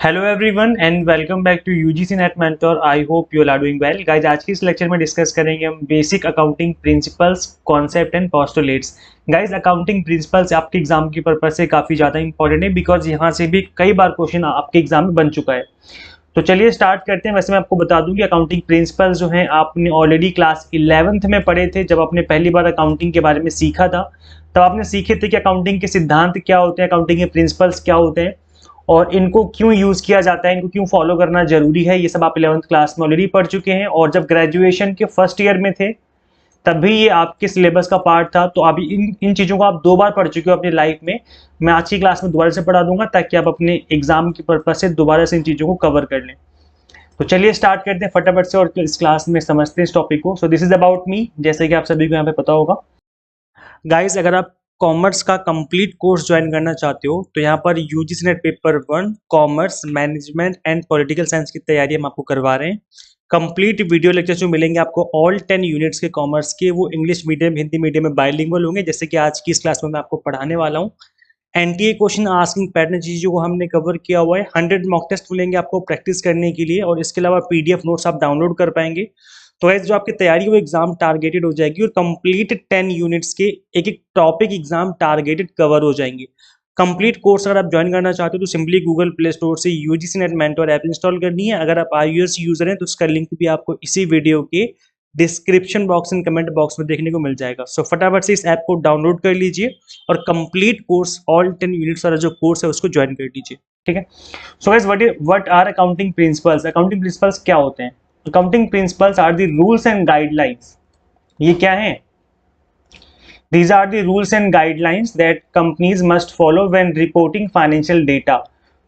Hello everyone and welcome back to UGC NET mentor. I hope you are doing well guys. आज की इस lecture में discuss करेंगे हम basic accounting principles, concept and postulates. Guys, accounting principles आपके exam की purpose से काफ़ी ज़्यादा इंपॉर्टेंट है बिकॉज यहाँ से भी कई बार क्वेश्चन आपके एग्जाम में बन चुका है। तो चलिए स्टार्ट करते हैं। वैसे मैं आपको बता दूं कि अकाउंटिंग प्रिंसिपल्स जो हैं आपने ऑलरेडी क्लास 11th में पढ़े थे। जब आपने पहली बार अकाउंटिंग के बारे में सीखा था तब आपने सीखे थे कि अकाउंटिंग के सिद्धांत क्या होते हैं, अकाउंटिंग के प्रिंसिपल्स क्या होते हैं और इनको क्यों यूज किया जाता है, इनको क्यों फॉलो करना जरूरी है। ये सब आप 11th क्लास में ऑलरेडी पढ़ चुके हैं और जब ग्रेजुएशन के फर्स्ट ईयर में थे तब भी ये आपके सिलेबस का पार्ट था। तो अभी इन चीज़ों को आप 2 बार पढ़ चुके हो अपनी लाइफ में। मैं आज की क्लास में दोबारा से पढ़ा दूंगा ताकि आप अपने एग्जाम की पर्पज से दोबारा से इन चीज़ों को कवर कर लें। तो चलिए स्टार्ट करते हैं फटाफट से और इस क्लास में समझते हैं इस टॉपिक को। So this is about me, जैसे कि आप सभी को यहाँ पे पता होगा। गाइस, अगर आप कॉमर्स का कंप्लीट कोर्स ज्वाइन करना चाहते हो तो यहाँ पर UGC net paper 1 commerce management and political science की तैयारी हम आपको करवा रहे हैं। कंप्लीट वीडियो लेक्चर जो मिलेंगे आपको ऑल 10 यूनिट्स के कॉमर्स के, वो इंग्लिश मीडियम हिंदी मीडियम में बाइलिंगुअल होंगे, जैसे कि आज की इस क्लास में मैं आपको पढ़ाने वाला हूँ। एनटीए क्वेश्चन आस्किंग पैटर्न चीज़ों को हमने कवर किया हुआ है। 100 मॉक टेस्ट मिलेंगे आपको प्रैक्टिस करने के लिए और इसके अलावा पीडीएफ नोट्स आप डाउनलोड कर पाएंगे। तो ऐसे जो आपकी तैयारी वो एग्जाम टारगेटेड हो जाएगी और कंप्लीट 10 यूनिट्स के एक एक टॉपिक एग्जाम टारगेटेड कवर हो जाएंगे। कंप्लीट कोर्स अगर आप ज्वाइन करना चाहते हो तो सिंपली गूगल प्ले स्टोर से UGC NET mentor app install करनी है। अगर आप iOS यूजर हैं तो उसका लिंक भी आपको इसी वीडियो के description box and comment box में देखने को मिल जाएगा। सो फटाफट से इस ऐप को डाउनलोड कर लीजिए और कंप्लीट कोर्स ऑल 10 यूनिट्स वाला जो कोर्स है उसको ज्वाइन कर लीजिए, ठीक है। So guys, what are accounting principles? Accounting principles क्या होते हैं? Accounting principles are the rules and guidelines. ये क्या है? These are the rules and guidelines that companies must follow when reporting financial data।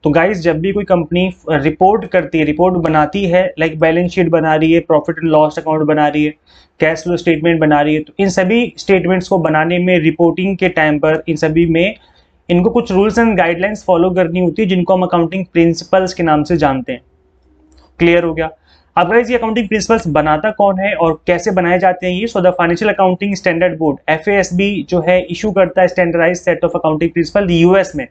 तो गाइस, जब भी कोई कंपनी रिपोर्ट करती है, रिपोर्ट बनाती है, लाइक बैलेंस शीट बना रही है, प्रॉफिट एंड लॉस अकाउंट बना रही है, कैश फ्लो स्टेटमेंट बना रही है, तो इन सभी स्टेटमेंट्स को बनाने में, रिपोर्टिंग के टाइम पर इन सभी में इनको कुछ रूल्स एंड गाइडलाइंस फॉलो करनी होती है जिनको हम अकाउंटिंग प्रिंसिपल्स के नाम से जानते हैं। क्लियर हो गया? अब गाइस, ये अकाउंटिंग प्रिंसिपल्स बनाता कौन है और कैसे बनाए जाते हैं ये? So the financial accounting standard board FASB जो है इशू करता है standardised set of accounting principle US में।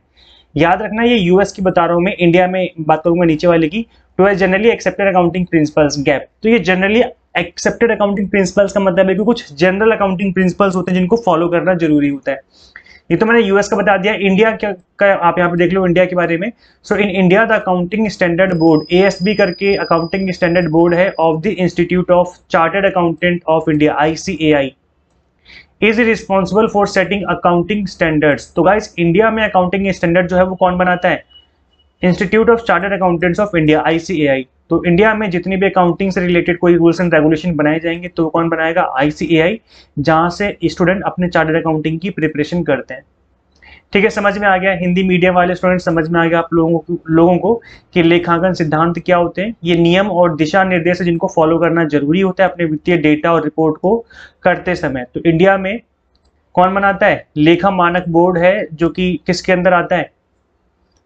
याद रखना, ये यूएस की बता रहा हूं मैं, इंडिया में बात करूंगा नीचे वाले की। तो है generally accepted accounting principles gap. तो ये जनरली एक्सेप्टेड अकाउंटिंग प्रिंसिपल्स का मतलब है कि कुछ जनरल अकाउंटिंग प्रिंसिपल्स होते हैं जिनको फॉलो करना जरूरी होता है। ये तो मैंने यूएस का बता दिया। इंडिया का आप यहाँ पे देख लो इंडिया के बारे में। So in India the accounting standard board ASB करके अकाउंटिंग स्टैंडर्ड बोर्ड है of the institute of chartered accountant of India ICAI is responsible for setting accounting standards. तो गाइस, इंडिया में अकाउंटिंग स्टैंडर्ड जो है वो कौन बनाता है? Institute of chartered accountants of India ICAI। तो इंडिया में जितनी भी अकाउंटिंग से रिलेटेड कोई रूल्स एंड रेगुलेशन बनाए जाएंगे तो कौन बनाएगा? ICAI, जहां से स्टूडेंट अपने चार्टर्ड अकाउंटिंग की प्रिपरेशन करते हैं। ठीक है, समझ में आ गया? हिंदी मीडियम वाले स्टूडेंट समझ में आ गया आप लोगों को कि लेखांकन सिद्धांत क्या होते हैं। ये नियम और दिशा निर्देश है जिनको फॉलो करना जरूरी होता है अपने वित्तीय डेटा और रिपोर्ट को करते समय। तो इंडिया में कौन बनाता है? लेखा मानक बोर्ड है, जो कि किसके अंदर आता है?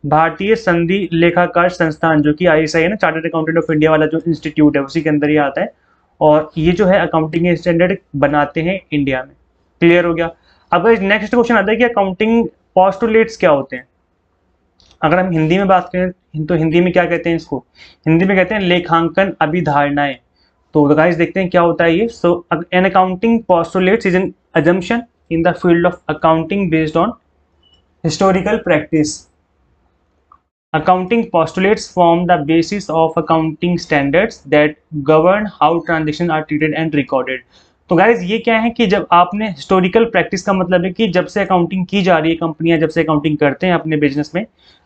भारतीय संधि लेखाकार संस्थान, जो कि ISI है ना, चार्टर्ड अकाउंटेंट ऑफ इंडिया वाला जो इंस्टीट्यूट है, उसी के अंदर ही आता है। और ये जो है अकाउंटिंग स्टैंडर्ड बनाते हैं इंडिया में। क्लियर हो गया? अब नेक्स्ट क्वेश्चन आता है कि अकाउंटिंग पोस्टुलेट्स क्या होते हैं? अगर हम हिंदी में बात करें तो हिंदी में क्या कहते हैं इसको? हिंदी में कहते हैं लेखांकन अभिधारणाएं। तो गाइस देखते हैं क्या होता है ये। So an accounting postulates is an assumption in the field of accounting based on historical practice. Accounting postulates form the basis of accounting standards that govern how transactions are treated and recorded। तो guys ये क्या है कि जब आपने historical practice का मतलब है कि जब से अकाउंटिंग की जा रही है, कंपनियां जब से अकाउंटिंग करते हैं अपने बिजनेस में,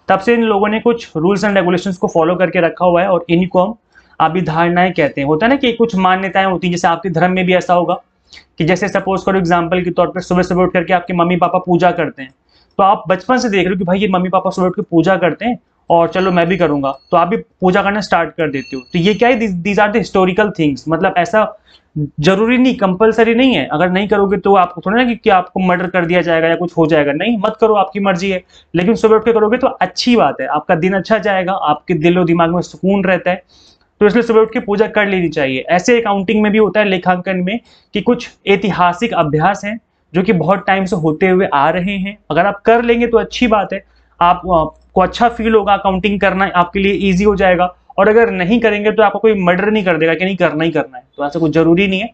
तब से इन लोगों ने कुछ रूल्स एंड रेगुलेशंस को फॉलो करके रखा हुआ है और इन्हीं को हम अभिधारणाएं कहते हैं। होता है ना कि कुछ मान्यताएं होती हैं, जैसे आपके धर्म में भी ऐसा होगा कि जैसे सपोज करो एग्जाम्पल के तौर पर सुबह सुबह उठ करके आपके मम्मी पापा पूजा करते हैं, तो आप बचपन से देख रहे हो कि भाई ये मम्मी पापा सुबह उठ के पूजा करते हैं और चलो मैं भी करूंगा, तो आप भी पूजा करना स्टार्ट कर देते हो। तो ये क्या है? These are the historical things. मतलब ऐसा जरूरी नहीं, कंपलसरी नहीं है। अगर नहीं करोगे तो आपको थोड़ा ना कि आपको मर्डर कर दिया जाएगा या कुछ हो जाएगा। नहीं, मत करो, आपकी मर्जी है। लेकिन सुबह उठ के करोगे तो अच्छी बात है, आपका दिन अच्छा जाएगा, आपके दिल और दिमाग में सुकून रहता है। तो इसलिए सुबह उठ के पूजा कर लेनी चाहिए। ऐसे अकाउंटिंग में भी होता है, लेखांकन में, कि कुछ ऐतिहासिक अभ्यास हैं जो कि बहुत टाइम से होते हुए आ रहे हैं। अगर आप कर लेंगे तो अच्छी बात है, आपको अच्छा फील होगा, अकाउंटिंग करना आपके लिए ईजी हो जाएगा। और अगर नहीं करेंगे तो आपको कोई मर्डर नहीं कर देगा कि नहीं करना ही करना है, तो ऐसा कुछ जरूरी नहीं है।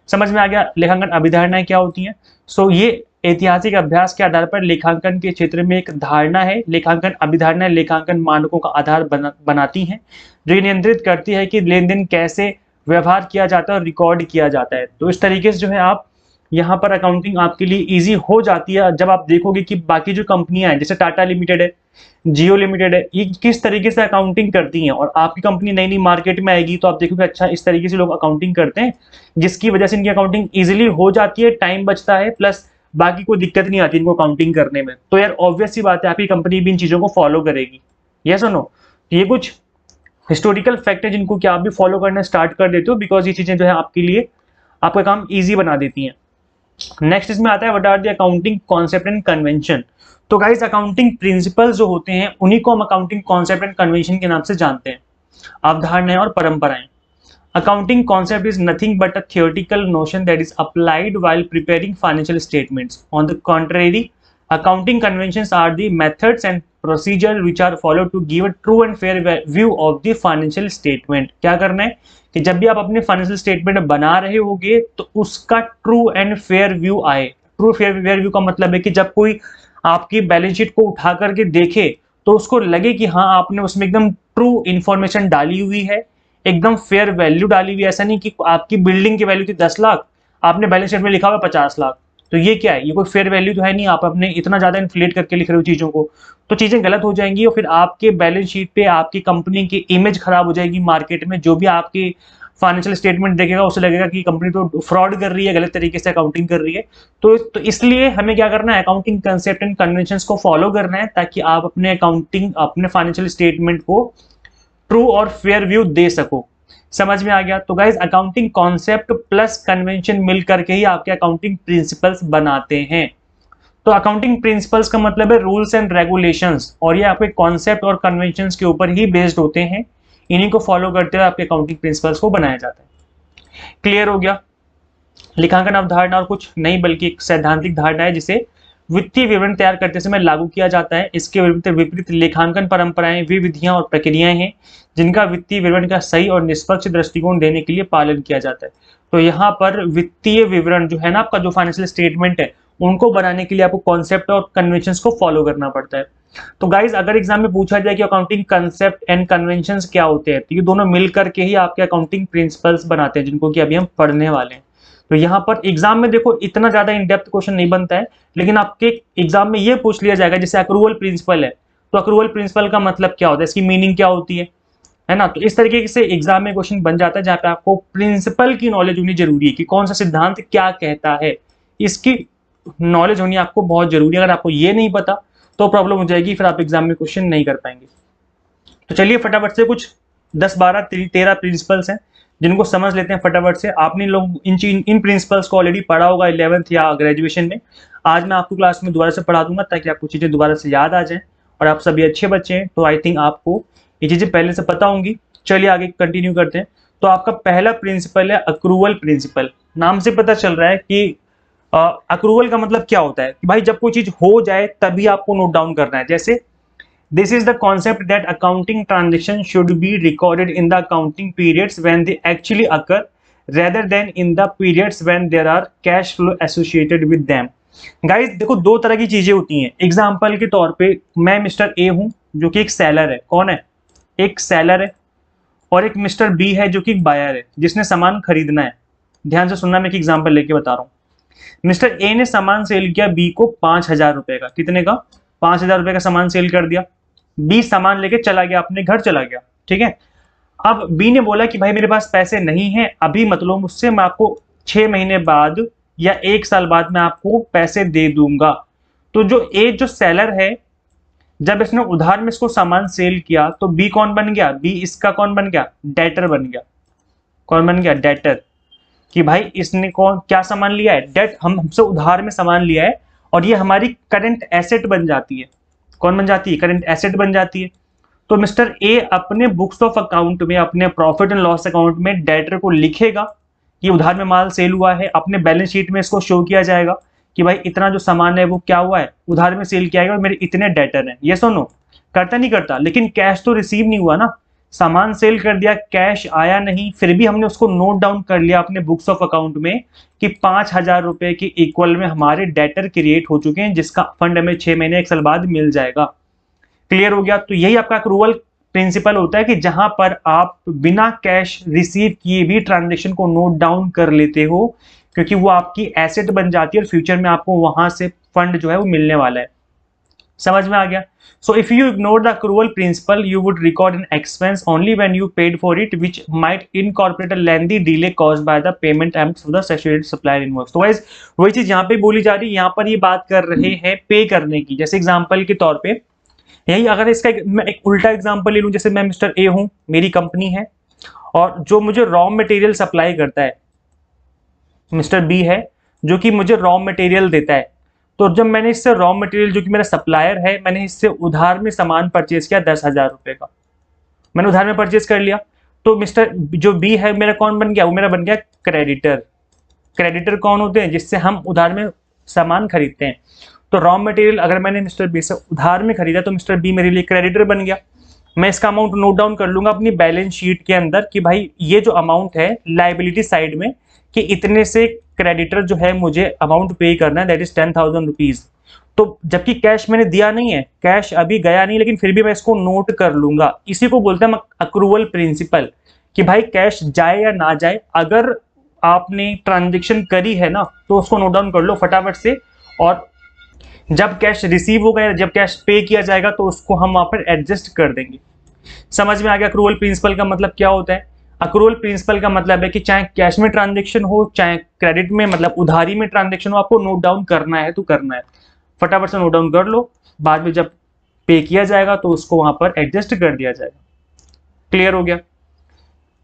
समझ में आ गया लेखांकन अभिधारणाएं क्या होती हैं। सो ये ऐतिहासिक अभ्यास के आधार पर लेखांकन के क्षेत्र में एक धारणा है। लेखांकन अभिधारणाएं लेखांकन मानकों का आधार बनाती हैं, जो ये नियंत्रित करती है कि लेन देन कैसे व्यवहार किया जाता है और रिकॉर्ड किया जाता है। तो इस तरीके से जो है आप यहाँ पर अकाउंटिंग आपके लिए इजी हो जाती है जब आप देखोगे कि बाकी जो कंपनियां हैं जैसे टाटा लिमिटेड है, जियो लिमिटेड है, ये किस तरीके से अकाउंटिंग करती हैं। और आपकी कंपनी नई नई मार्केट में आएगी तो आप देखोगे अच्छा इस तरीके से लोग अकाउंटिंग करते हैं, जिसकी वजह से इनकी अकाउंटिंग इजीली हो जाती है, टाइम बचता है, प्लस बाकी कोई दिक्कत नहीं आती इनको अकाउंटिंग करने में। तो यार ऑब्वियस सी बात है आपकी कंपनी भी इन चीजों को फॉलो करेगी। यस और नो? ये कुछ हिस्टोरिकल फैक्ट है जिनको कि आप भी फॉलो करना स्टार्ट कर देते हो, बिकॉज ये चीजें जो है आपके लिए आपका काम ईजी बना देती हैं। नेक्स्ट इसमें आता है what are the accounting concept and convention. तो गाइस अकाउंटिंग प्रिंसिपल्स जो होते हैं उन्हीं को हम अकाउंटिंग कॉन्सेप्ट एंड कन्वेंशन के नाम से जानते हैं, अवधारणाएं और परंपराएं। Accounting concept is nothing but a theoretical notion that is applied while preparing financial statements. On the contrary, accounting conventions are the methods and procedures which are followed to give a true and fair view of the financial statement. क्या करना है कि जब भी आप अपने financial statement बना रहे होगे तो उसका ट्रू एंड फेयर व्यू आए। ट्रू फेयर व्यू का मतलब है कि जब कोई आपकी बैलेंस शीट को उठा करके देखे तो उसको लगे कि हाँ आपने उसमें एकदम ट्रू इंफॉर्मेशन डाली हुई है, एकदम फेयर वैल्यू डाली हुई। ऐसा नहीं कि आपकी बिल्डिंग की वैल्यू थी 10 लाख, आपने बैलेंस शीट में लिखा हुआ 50 लाख, तो ये क्या है? ये कोई फेयर वैल्यू तो है नहीं, आप अपने इतना ज्यादा इन्फ्लेट करके लिख रहे हो चीजों को, तो चीजें गलत हो जाएंगी और फिर आपके बैलेंस शीट पे आपकी कंपनी की इमेज खराब हो जाएगी मार्केट में। जो भी आपकी फाइनेंशियल स्टेटमेंट देखेगा उसे लगेगा कि कंपनी तो फ्रॉड कर रही है, गलत तरीके से अकाउंटिंग कर रही है। तो इसलिए हमें क्या करना है, अकाउंटिंग कंसेप्ट एंड कन्वेंशंस को फॉलो करना है ताकि आप अपने अकाउंटिंग अपने फाइनेंशियल स्टेटमेंट को ट्रू और फेयर व्यू दे सको। समझ में आ गया? तो guys accounting concept plus convention मिल करके ही आपके अकाउंटिंग प्रिंसिपल्स बनाते हैं। तो अकाउंटिंग प्रिंसिपल्स का मतलब है रूल्स एंड रेगुलेशंस, और ये आपके कॉन्सेप्ट और कन्वेंशंस के ऊपर ही बेस्ड होते हैं। इन्हीं को फॉलो करते हुए आपके अकाउंटिंग प्रिंसिपल्स को बनाया जाता है। क्लियर हो गया? लेखांकन अवधारणा और कुछ नहीं बल्कि एक सैद्धांतिक धारणा है जिसे वित्तीय विवरण तैयार करते समय लागू किया जाता है। इसके विपरीत लेखांकन परंपराएं वे विधियां और प्रक्रियाएं हैं जिनका वित्तीय विवरण का सही और निष्पक्ष दृष्टिकोण देने के लिए पालन किया जाता है। तो यहाँ पर वित्तीय विवरण जो है ना, आपका जो फाइनेंशियल स्टेटमेंट है, उनको बनाने के लिए आपको कॉन्सेप्ट और कन्वेंशंस को फॉलो करना पड़ता है। तो गाइज अगर एग्जाम में पूछा जाए कि अकाउंटिंग कंसेप्ट एंड कन्वेंशंस क्या होते हैं, तो ये दोनों मिलकर के ही आपके अकाउंटिंग प्रिंसिपल्स बनाते हैं, जिनको कि अभी हम पढ़ने वाले हैं। तो यहाँ पर एग्जाम में देखो इतना ज्यादा इन डेप्थ क्वेश्चन नहीं बनता है, लेकिन आपके एग्जाम में ये पूछ लिया जाएगा जैसे अक्रूवल प्रिंसिपल है, तो अक्रूवल प्रिंसिपल का मतलब क्या होता है, इसकी मीनिंग क्या होती है ना। तो इस तरीके से एग्जाम में क्वेश्चन बन जाता है जहाँ पे आपको प्रिंसिपल की नॉलेज होनी जरूरी है कि कौन सा सिद्धांत क्या कहता है, इसकी नॉलेज होनी आपको बहुत जरूरी है। अगर आपको ये नहीं पता तो प्रॉब्लम हो जाएगी, फिर आप एग्जाम में क्वेश्चन नहीं कर पाएंगे। तो चलिए फटाफट से कुछ 10, 12, 13 प्रिंसिपल्स हैं जिनको समझ लेते हैं फटाफट से। आपने लोग इन प्रिंसिपल्स को ऑलरेडी पढ़ा होगा 11th या ग्रेजुएशन में। आज मैं आपको क्लास में दोबारा से पढ़ा दूंगा ताकि आपको चीजें दोबारा से याद आ जाएं, और आप सभी अच्छे बच्चे हैं तो आई थिंक आपको ये चीजें पहले से पता होंगी। चलिए आगे कंटिन्यू करते हैं। तो आपका पहला प्रिंसिपल है अक्रूवल प्रिंसिपल। नाम से पता चल रहा है कि अक्रूवल का मतलब क्या होता है कि भाई जब कोई चीज हो जाए तभी आपको नोट डाउन करना है। जैसे this is the concept that accounting transactions should be recorded in the accounting periods when they actually occur rather than in the periods when there are cash flow associated with them। Guys देखो दो तरह की चीजें होती हैं। Example के तौर पे मैं मिस्टर ए हूं जो कि एक सेलर है। कौन है? एक सेलर है। और एक मिस्टर बी है जो कि एक बायर है जिसने सामान खरीदना है। ध्यान से सुनना, मैं एक एग्जाम्पल लेके बता रहा हूँ। मिस्टर ए ने सामान सेल किया बी को 5,000 रुपए का। कितने का? 5,000 रुपए का सामान सेल कर दिया। बी सामान लेके चला गया, अपने घर चला गया, ठीक है। अब बी ने बोला कि भाई मेरे पास पैसे नहीं है, अभी मत लो मुझसे, मैं आपको 6 महीने बाद या 1 साल बाद मैं आपको पैसे दे दूंगा। तो जो सेलर है, जब इसने उधार में इसको सामान सेल किया तो बी कौन बन गया? बी इसका कौन बन गया? डेटर बन गया। कौन बन गया? डेटर। कि भाई इसने कौन क्या सामान लिया है? डेट, हमसे उधार में सामान लिया है और ये हमारी करंट एसेट बन जाती है। कौन बन जाती है? करंट एसेट बन जाती है। तो मिस्टर ए अपने बुक्स ऑफ अकाउंट में, अपने प्रॉफिट एंड लॉस अकाउंट में डेटर को लिखेगा कि उधार में माल सेल हुआ है, अपने बैलेंस शीट में इसको शो किया जाएगा कि भाई इतना जो सामान है वो क्या हुआ है, उधार में सेल किया गया और मेरे इतने डेटर हैं, ये सुनो करता नहीं करता, लेकिन कैश तो रिसीव नहीं हुआ ना, सामान सेल कर दिया, कैश आया नहीं, फिर भी हमने उसको नोट डाउन कर लिया अपने बुक्स ऑफ अकाउंट में कि 5,000 रुपए के इक्वल में हमारे डेटर क्रिएट हो चुके हैं, जिसका फंड हमें 6 महीने 1 साल बाद मिल जाएगा। क्लियर हो गया? तो यही आपका अक्रूवल प्रिंसिपल होता है कि जहां पर आप बिना कैश रिसीव किए भी ट्रांजेक्शन को नोट डाउन कर लेते हो, क्योंकि वो आपकी एसेट बन जाती है और फ्यूचर में आपको वहां से फंड जो है वो मिलने वाला है। समझ में आ गया? So if you ignore the accrual principle, you would record an expense only when you paid for it, which might incorporate a lengthy delay caused by the payment terms of the associated supplier invoice. तो guys वही चीज यहाँ पे बोली जा रही है, यहाँ पर ये बात कर रहे हैं पे करने की। जैसे एग्जांपल के तौर पे यही अगर इसका मैं एक उल्टा एग्जांपल ले लूं, जैसे मैं मिस्टर ए हूं, मेरी कंपनी है और जो मुझे रॉ मटेरियल सप्लाई करता है मिस्टर बी है, जो कि मुझे रॉ मटेरियल देता है। तो जब मैंने इससे रॉ मटेरियल, जो कि मेरा सप्लायर है, मैंने इससे उधार में सामान परचेज किया 10,000 रुपए का, मैंने उधार में परचेज कर लिया, तो मिस्टर जो बी है मेरा कौन बन गया? वो मेरा बन गया क्रेडिटर। क्रेडिटर कौन होते हैं? जिससे हम उधार में सामान खरीदते हैं। तो रॉ मटेरियल अगर मैंने मिस्टर बी से उधार में खरीदा तो मिस्टर बी मेरे लिए क्रेडिटर बन गया। मैं इसका अमाउंट नोट डाउन कर लूंगा अपनी बैलेंस शीट के अंदर कि भाई ये जो अमाउंट है लायबिलिटी साइड में, कि इतने से क्रेडिटर जो है मुझे अमाउंट पे करना है, दैट इज 10,000 रुपीज। तो जबकि कैश मैंने दिया नहीं है, कैश अभी गया नहीं, लेकिन फिर भी मैं इसको नोट कर लूंगा। इसी को बोलते हैं अक्रूवल प्रिंसिपल, कि भाई कैश जाए या ना जाए, अगर आपने ट्रांजेक्शन करी है ना तो उसको नोट डाउन कर लो फटाफट से, और जब कैश रिसीव होगा, जब कैश पे किया जाएगा तो उसको हम वहां पर एडजस्ट कर देंगे। समझ में आ गया अक्रूवल प्रिंसिपल का मतलब क्या होता है? अक्रूवल प्रिंसिपल का मतलब है कि चाहे कैश में ट्रांजेक्शन हो, चाहे क्रेडिट में मतलब उधारी में ट्रांजेक्शन हो, आपको नोट डाउन करना है तो करना है, फटाफट से नोट डाउन कर लो, बाद में जब पे किया जाएगा तो उसको वहां पर एडजस्ट कर दिया जाएगा। क्लियर हो गया?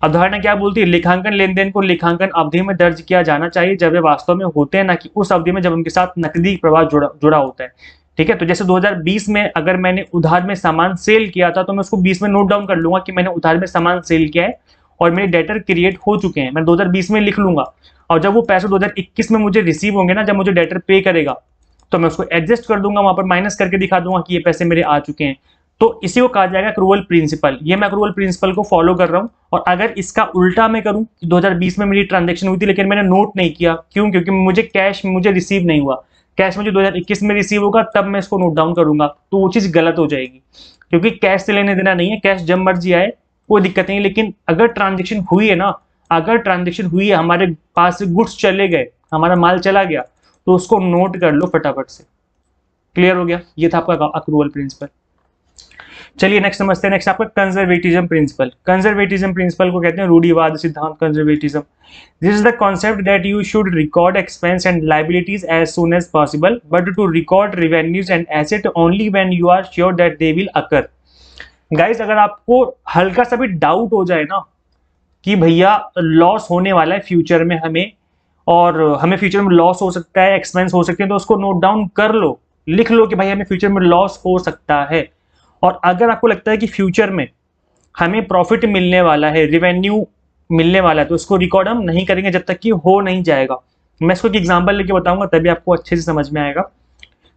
अवधारणा क्या बोलती है? लेखांकन लेन देन को लेखांकन अवधि में दर्ज किया जाना चाहिए जब वे वास्तव में होते हैं, ना कि उस अवधि में जब उनके साथ नकदी प्रवाह जुड़ा होता है। ठीक है? तो जैसे 2020 में अगर मैंने उधार में सामान सेल किया था तो मैं उसको 20 में नोट डाउन कर लूंगा कि मैंने उधार में सामान सेल किया है और मेरे डेटर क्रिएट हो चुके हैं, मैं 2020 में लिख लूंगा। और जब वो पैसे 2021 में मुझे रिसीव होंगे ना, जब मुझे डेटर पे करेगा, तो मैं उसको एडजस्ट कर दूंगा, वहां पर माइनस करके दिखा दूंगा कि ये पैसे मेरे आ चुके हैं। तो इसी को कहा जाएगा अक्रूवल प्रिंसिपल। ये मैं अक्रूवल प्रिंसिपल को फॉलो कर रहा हूँ। और अगर इसका उल्टा मैं करूँ, 2020 में मेरी ट्रांजेक्शन हुई थी लेकिन मैंने नोट नहीं किया, क्यों? क्योंकि मुझे कैश रिसीव नहीं हुआ, कैश मुझे 2021 में रिसीव होगा, तब मैं इसको नोट डाउन करूंगा, तो वो चीज गलत हो जाएगी, क्योंकि कैश से लेने देना नहीं है, कैश जब मर्जी आए कोई दिक्कत नहीं। लेकिन अगर ट्रांजेक्शन हुई है ना, अगर ट्रांजेक्शन हुई है, हमारे पास से गुड्स चले गए, हमारा माल चला गया, तो उसको नोट कर लो फटाफट से। क्लियर हो गया? ये था आपका अक्रूवल प्रिंसिपल। चलिए नेक्स्ट समझते हैं। नेक्स्ट आपका कंजर्वेटिज्म प्रिंसिपल। कंजर्वेटिज्म प्रिंसिपल को कहते हैं रूढ़िवाद सिद्धांत, conservatism. This is the concept that you should record expense and liabilities as soon as possible, but to record revenues and asset only when you are sure that they will occur. Guys अगर आपको हल्का सा भी doubt हो जाए ना कि भैया लॉस होने वाला है फ्यूचर में हमें, और हमें फ्यूचर में लॉस हो सकता है, एक्सपेंस हो सकते हैं, तो उसको नोट डाउन कर लो, लिख लो कि भाई हमें फ्यूचर में लॉस हो सकता है। और अगर आपको लगता है कि फ्यूचर में हमें प्रॉफिट मिलने वाला है, रिवेन्यू मिलने वाला है, तो उसको रिकॉर्ड हम नहीं करेंगे जब तक कि हो नहीं जाएगा। मैं इसको एक एग्जांपल लेके बताऊंगा, तभी आपको अच्छे से समझ में आएगा।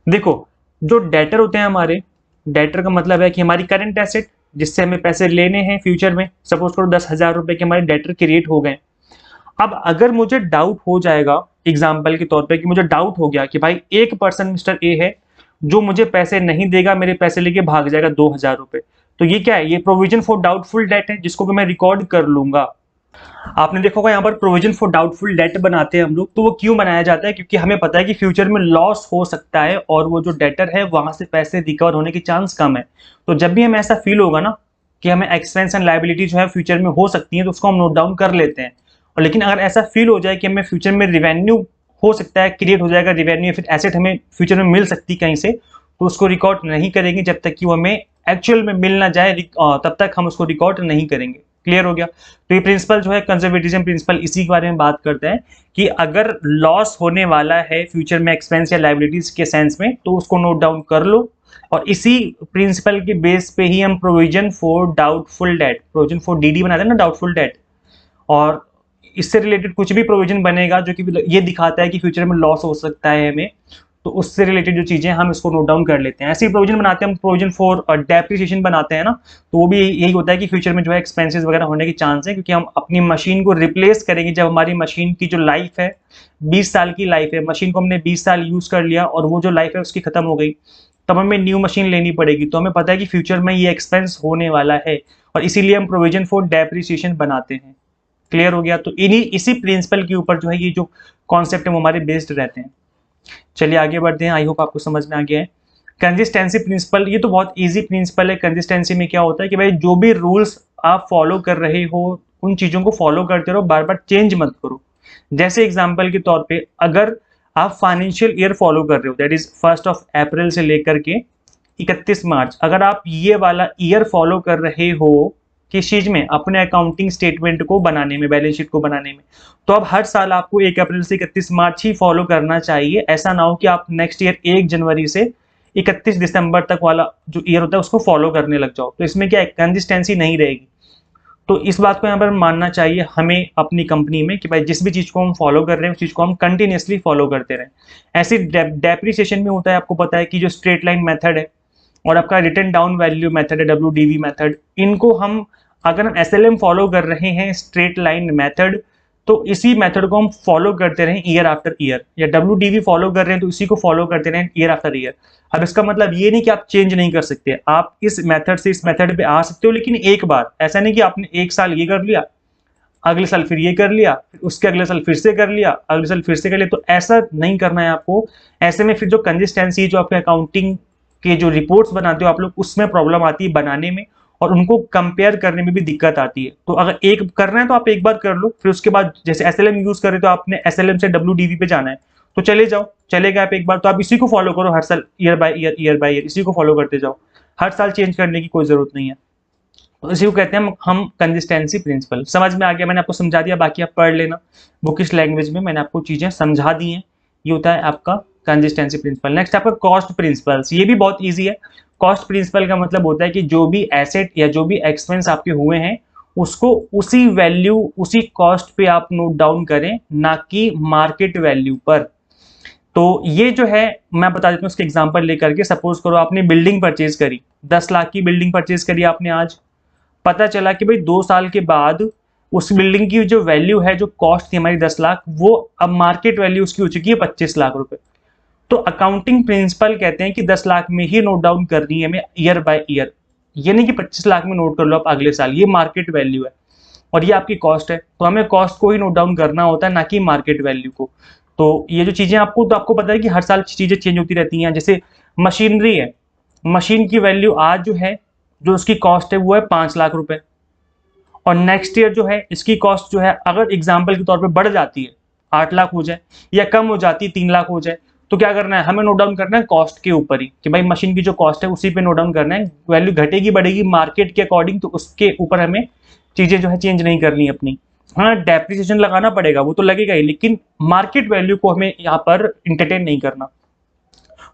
देखो जो डेटर होते हैं हमारे, डेटर का मतलब है कि हमारी करंट एसेट जिससे हमें पैसे लेने हैं फ्यूचर में, सपोज करो 10,000 रुपए के हमारे डेटर क्रिएट हो गए। अब अगर मुझे डाउट हो जाएगा, एग्जाम्पल के तौर पे कि मुझे डाउट हो गया कि भाई एक पर्सन मिस्टर ए है जो मुझे पैसे नहीं देगा, मेरे पैसे लेके भाग जाएगा 2,000 रुपए, तो ये क्या है? ये प्रोविजन फॉर डाउटफुल डेट है, जिसको कि मैं रिकॉर्ड कर लूंगा। आपने देखा होगा यहाँ पर प्रोविजन फॉर डाउटफुल डेट बनाते हैं हम लोग, तो वो क्यों बनाया जाता है? क्योंकि हमें पता है कि फ्यूचर में लॉस हो सकता है और वो जो डेटर है वहां से पैसे रिकवर होने की चांस कम है। तो जब भी हमें ऐसा फील होगा ना कि हमें एक्सपेंस एंड लायबिलिटी जो है फ्यूचर में हो सकती है, तो उसको हम नोट डाउन कर लेते हैं। और लेकिन अगर ऐसा फील हो जाए कि हमें फ्यूचर में रिवेन्यू हो सकता है, क्रिएट हो जाएगा रिवेन्यू, फिर एसेट हमें फ्यूचर में मिल सकती है कहीं से, तो उसको रिकॉर्ड नहीं करेंगे जब तक कि वो हमें एक्चुअल में मिल ना जाए, तब तक हम उसको रिकॉर्ड नहीं करेंगे। क्लियर हो गया? तो ये प्रिंसिपल जो है कंजर्वेटिज्म प्रिंसिपल, इसी के बारे में बात करते हैं कि अगर लॉस होने वाला है फ्यूचर में एक्सपेंस या लायबिलिटीज के सेंस में, तो उसको नोट डाउन कर लो। और इसी प्रिंसिपल के बेस पे ही हम provision for doubtful debt, provision for DD बनाते हैं ना, डाउटफुल डेट, और इससे रिलेटेड कुछ भी प्रोविजन बनेगा जो कि ये दिखाता है कि फ्यूचर में लॉस हो सकता है हमें, तो उससे रिलेटेड जो चीजें हम इसको नोट डाउन कर लेते हैं। ऐसे ही प्रोविजन बनाते हैं हम, प्रोविजन फॉर डेप्रिसिएशन बनाते हैं ना, तो वो भी यही होता है कि फ्यूचर में जो है एक्सपेंसेस वगैरह होने की चांस है, क्योंकि हम अपनी मशीन को रिप्लेस करेंगे। जब हमारी मशीन की जो लाइफ है 20 साल की लाइफ है, मशीन को हमने 20 साल यूज कर लिया और वो जो लाइफ है उसकी खत्म हो गई, तब हमें न्यू मशीन लेनी पड़ेगी। तो हमें पता है कि फ्यूचर में ये एक्सपेंस होने वाला है, और इसीलिए हम प्रोविजन फॉर डेप्रिसिएशन बनाते हैं। क्लियर हो गया? तो इसी प्रिंसिपल के ऊपर जो है ये जो कॉन्सेप्ट है वो हमारे बेस्ड रहते हैं। चलिए आगे बढ़ते हैं, आई होप आपको समझ में आ गया है। कंसिस्टेंसी प्रिंसिपल, ये तो बहुत इजी प्रिंसिपल है। कंसिस्टेंसी में क्या होता है कि भाई जो भी रूल्स आप फॉलो कर रहे हो उन चीजों को फॉलो करते रहो, बार बार चेंज मत करो। जैसे एग्जांपल के तौर पे, अगर आप फाइनेंशियल ईयर फॉलो कर रहे हो, दैट इज 1 अप्रैल से लेकर के 31 मार्च, अगर आप ये वाला ईयर फॉलो कर रहे हो किस चीज में, अपने अकाउंटिंग स्टेटमेंट को बनाने में, बैलेंस शीट को बनाने में, तो अब हर साल आपको 1 अप्रैल से 31 मार्च ही फॉलो करना चाहिए। ऐसा ना हो कि आप नेक्स्ट ईयर 1 जनवरी से 31 दिसंबर तक वाला जो ईयर होता है उसको फॉलो करने लग जाओ, तो इसमें क्या है, कंसिस्टेंसी नहीं रहेगी। तो इस बात को यहाँ पर मानना चाहिए हमें अपनी कंपनी में कि भाई जिस भी चीज को हम फॉलो कर रहे हैं उस चीज को हम कंटिन्यूसली फॉलो करते रहें। ऐसे डेप्रिसिएशन में होता है, आपको पता है कि जो स्ट्रेट लाइन मेथड है और आपका रिटर्न डाउन वैल्यू मेथड है, WDV मेथड, इनको हम अगर हम SLM फॉलो कर रहे हैं, स्ट्रेट लाइन मेथड, तो इसी मेथड को हम फॉलो करते रहें ईयर आफ्टर ईयर, या WDV फॉलो कर रहे हैं तो इसी को फॉलो करते रहें ईयर आफ्टर ईयर। अब इसका मतलब ये नहीं कि आप चेंज नहीं कर सकते, आप इस मेथड से इस मेथड पे आ सकते हो, लेकिन एक बार, ऐसा नहीं कि आपने 1 साल ये कर लिया, अगले साल फिर ये कर लिया, फिर उसके अगले साल फिर से कर लिया, अगले साल फिर से कर लिया, तो ऐसा नहीं करना है आपको। ऐसे में फिर जो कंसिस्टेंसी, जो आपके अकाउंटिंग के जो रिपोर्ट्स बनाते हो आप लोग, उसमें प्रॉब्लम आती है बनाने में, और उनको कंपेयर करने में भी दिक्कत आती है। तो अगर एक करना है तो आप एक बार कर लो, फिर उसके बाद जैसे SLM यूज कर रहे तो आपने SLM से WDV पे जाना है तो चले जाओ, चलेगा आप एक बार, तो आप इसी को फॉलो करो हर साल, ईयर बाय ईयर इसी को फॉलो करते जाओ, हर साल चेंज करने की कोई जरूरत नहीं है। तो इसी को कहते हैं हम कंसिस्टेंसी प्रिंसिपल। समझ में आ गया? मैंने आपको समझा दिया, बाकी आप पढ़ लेना बुकिश लैंग्वेज में, मैंने आपको चीजें समझा दी हैं। ये होता है आपका कंसिस्टेंसी प्रिंसिपल। नेक्स्ट आपका कॉस्ट प्रिंसिपल्स, ये भी बहुत ईजी है। कॉस्ट प्रिंसिपल का मतलब होता है कि जो भी एसेट या जो भी एक्सपेंस आपके हुए हैं उसको उसी वैल्यू, उसी कॉस्ट पे आप नोट डाउन करें, ना कि मार्केट वैल्यू पर। तो ये जो है मैं बता देता हूँ इसके एग्जांपल लेकर के। सपोज करो आपने बिल्डिंग परचेज करी, 10 लाख की बिल्डिंग परचेज करी आपने आज, पता चला कि भाई 2 साल के बाद उस बिल्डिंग की जो वैल्यू है, जो कॉस्ट थी हमारी 10 लाख, वो अब मार्केट वैल्यू उसकी हो चुकी है 25 लाख रुपए। तो अकाउंटिंग प्रिंसिपल कहते हैं कि 10 लाख में ही नोट डाउन करनी है हमें ईयर बाय ईयर, ये नहीं कि 25 लाख में नोट कर लो आप अगले साल, ये मार्केट वैल्यू है और ये आपकी कॉस्ट है, तो हमें कॉस्ट को ही नोट डाउन करना होता है, ना कि मार्केट वैल्यू को। तो ये जो चीजें आपको पता है कि हर साल चीजें चेंज होती रहती हैं। जैसे मशीनरी है, मशीन की वैल्यू आज जो है, जो उसकी कॉस्ट है वो है 5 लाख रुपए, और नेक्स्ट ईयर जो है इसकी कॉस्ट जो है, अगर एग्जाम्पल के तौर पे बढ़ जाती है 8 लाख हो जाए, या कम हो जाती है 3 लाख हो जाए, तो क्या करना है, हमें नोट डाउन करना है कॉस्ट के ऊपर ही, कि भाई मशीन की जो कॉस्ट है उसी पे नोट डाउन करना है। वैल्यू घटेगी बढ़ेगी मार्केट के अकॉर्डिंग, तो उसके ऊपर हमें चीजें जो है चेंज नहीं करनी अपनी। हाँ, डेप्रिसिएशन लगाना पड़ेगा, वो तो लगेगा ही, लेकिन मार्केट वैल्यू को हमें यहाँ पर इंटरटेन नहीं करना।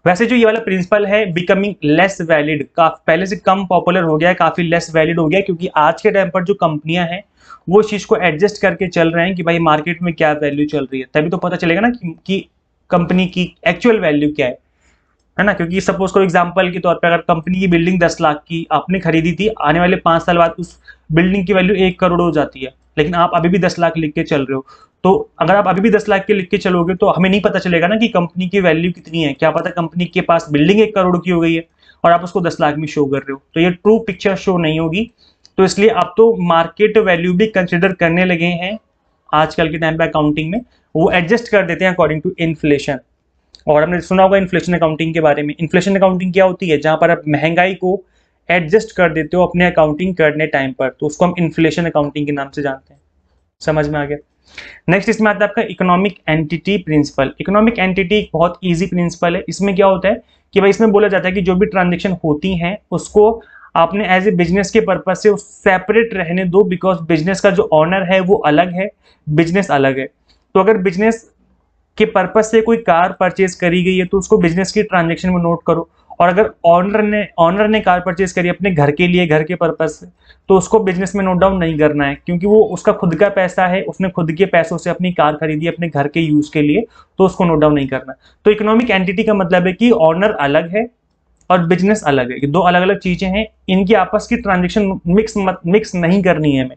वैसे जो ये वाला प्रिंसिपल है बिकमिंग लेस वैलिड, पहले से कम पॉपुलर हो गया है, काफी लेस वैलिड हो गया है, क्योंकि आज के टाइम पर जो कंपनियां हैं वो इस चीज को एडजस्ट करके चल रहे हैं कि भाई मार्केट में क्या वैल्यू चल रही है, तभी तो पता चलेगा ना कि कंपनी की एक्चुअल वैल्यू क्या है ना। क्योंकि सपोज करो एग्जांपल के तौर पे, अगर कंपनी की बिल्डिंग 10 लाख की आपने खरीदी थी, आने वाले 5 साल बाद उस बिल्डिंग की वैल्यू 1 करोड़ हो जाती है, लेकिन आप अभी भी 10 लाख लिख के चल रहे हो, तो अगर आप अभी भी 10 लाख के लिख के चलोगे तो हमें नहीं पता चलेगा ना कि कंपनी की वैल्यू कितनी है। क्या पता कंपनी के पास बिल्डिंग 1 करोड़ की हो गई है और आप उसको 10 लाख में शो कर रहे हो, तो ये ट्रू पिक्चर शो नहीं होगी। तो इसलिए आप तो मार्केट वैल्यू भी कंसिडर करने लगे हैं आजकल के टाइम पे अकाउंटिंग में, वो एडजस्ट कर देते हैं अकॉर्डिंग टू इन्फ्लेशन। और हमने सुना होगा इन्फ्लेशन अकाउंटिंग के बारे में। इन्फ्लेशन अकाउंटिंग क्या होती है, जहां पर आप महंगाई को एडजस्ट कर देते हो अपने अकाउंटिंग करने टाइम पर, तो उसको हम इन्फ्लेशन अकाउंटिंग के नाम से जानते हैं। समझ में आ गया? नेक्स्ट इसमें आता है आपका economic entity principle. Economic entity एक बहुत इजी प्रिंसिपल है। इसमें क्या होता है कि भाई इसमें बोला जाता है कि जो भी ट्रांजेक्शन होती हैं उसको आपने एज ए बिजनेस के पर्पज से सेपरेट रहने दो, बिकॉज बिजनेस का जो ऑनर है वो अलग है, बिजनेस अलग है। तो अगर बिजनेस के पर्पज से कोई कार परचेज करी गई है तो उसको बिजनेस की ट्रांजेक्शन में नोट करो, और अगर ऑनर ने कार परचेज करी अपने घर के लिए, घर के पर्पज से, तो उसको बिजनेस में नोट डाउन नहीं करना है, क्योंकि वो उसका खुद का पैसा है, उसने खुद के पैसों से अपनी कार खरीदी अपने घर के यूज के लिए, तो उसको नोट डाउन नहीं करना। तो इकोनॉमिक एंटिटी का मतलब है कि ऑनर अलग है और बिजनेस अलग है, दो अलग अलग चीजें हैं, इनकी आपस की ट्रांजेक्शन मिक्स नहीं करनी है हमें।